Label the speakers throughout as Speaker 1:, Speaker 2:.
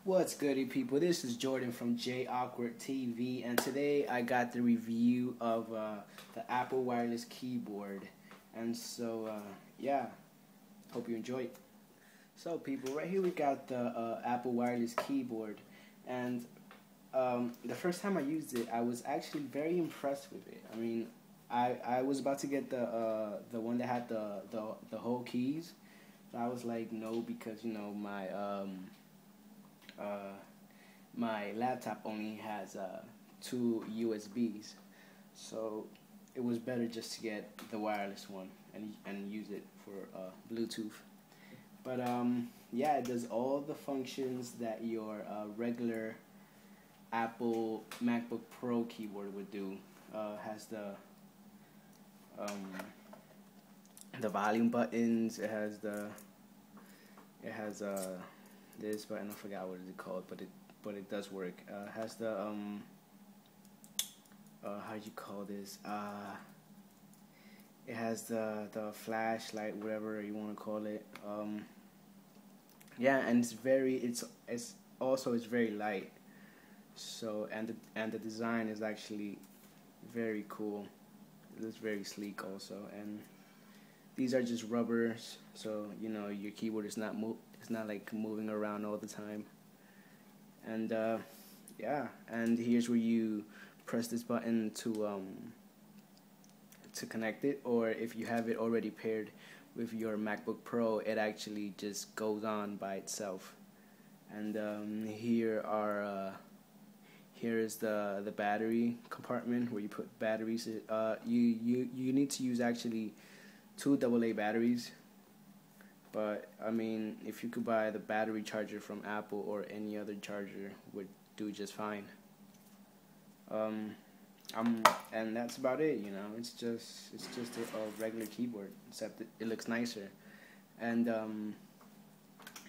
Speaker 1: What's goody people? This is Jordan from J Awkward TV, and today I got the review of the Apple wireless keyboard. And so, yeah, hope you enjoy it. So people, right here we got the Apple wireless keyboard, and the first time I used it, I was actually very impressed with it. I mean, I was about to get the one that had the whole keys, but I was like, no, because my laptop only has two USBs, so it was better just to get the wireless one and use it for Bluetooth. But yeah, it does all the functions that your regular Apple MacBook Pro keyboard would do. Has the volume buttons. It has this button. I forgot what it's called, but it does work. Has the how do you call this? It has the flashlight, whatever you want to call it. Yeah, and it's also very light. So and the design is actually very cool. It looks very sleek also, and these are just rubbers, so your keyboard is not like moving around all the time. And yeah, and here's where you press this button to connect it, or if you have it already paired with your MacBook Pro, it actually just goes on by itself. And here is the battery compartment where you put batteries. You need to use actually two AA batteries, but I mean, if you could buy the battery charger from Apple, or any other charger would do just fine. And that's about it. It's just a regular keyboard, except it looks nicer. And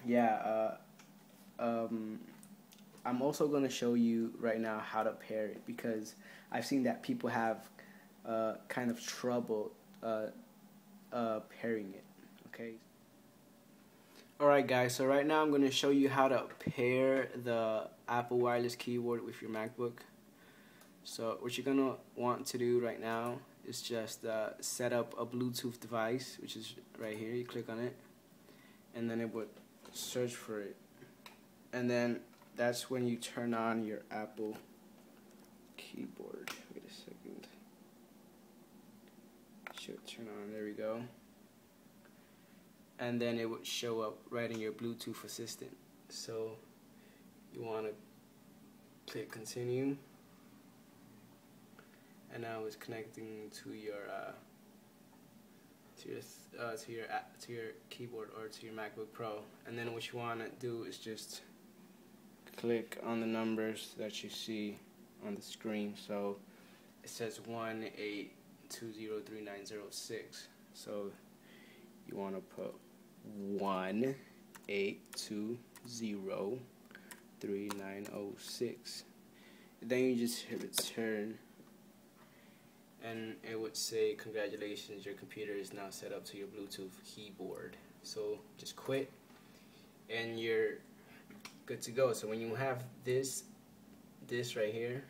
Speaker 1: yeah, I'm also going to show you right now how to pair it, because I've seen that people have kind of trouble pairing it. Okay. Alright guys, so right now I'm going to show you how to pair the Apple wireless keyboard with your MacBook. So what you're going to want to do right now is just set up a Bluetooth device, which is right here. You click on it, and then it would search for it. And then that's when you turn on your Apple keyboard. Wait a second. Should turn on. There we go. And then it would show up right in your Bluetooth assistant. So you want to click continue, and now it's connecting to your keyboard, or to your MacBook Pro. And then what you want to do is just click on the numbers that you see on the screen. So it says 182039006. So you want to put 182039006. Then you just hit return, and it would say, congratulations, your computer is now set up to your Bluetooth keyboard. So just quit, and you're good to go. So when you have this right here,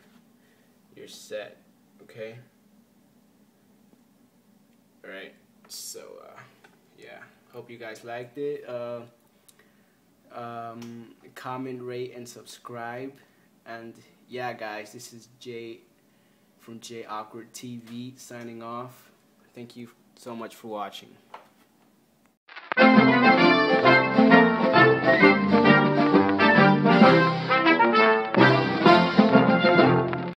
Speaker 1: you're set. Okay. All right. So yeah, hope you guys liked it. Comment, rate, and subscribe. And yeah, guys, this is Jay from J Awkward TV signing off. Thank you so much for watching.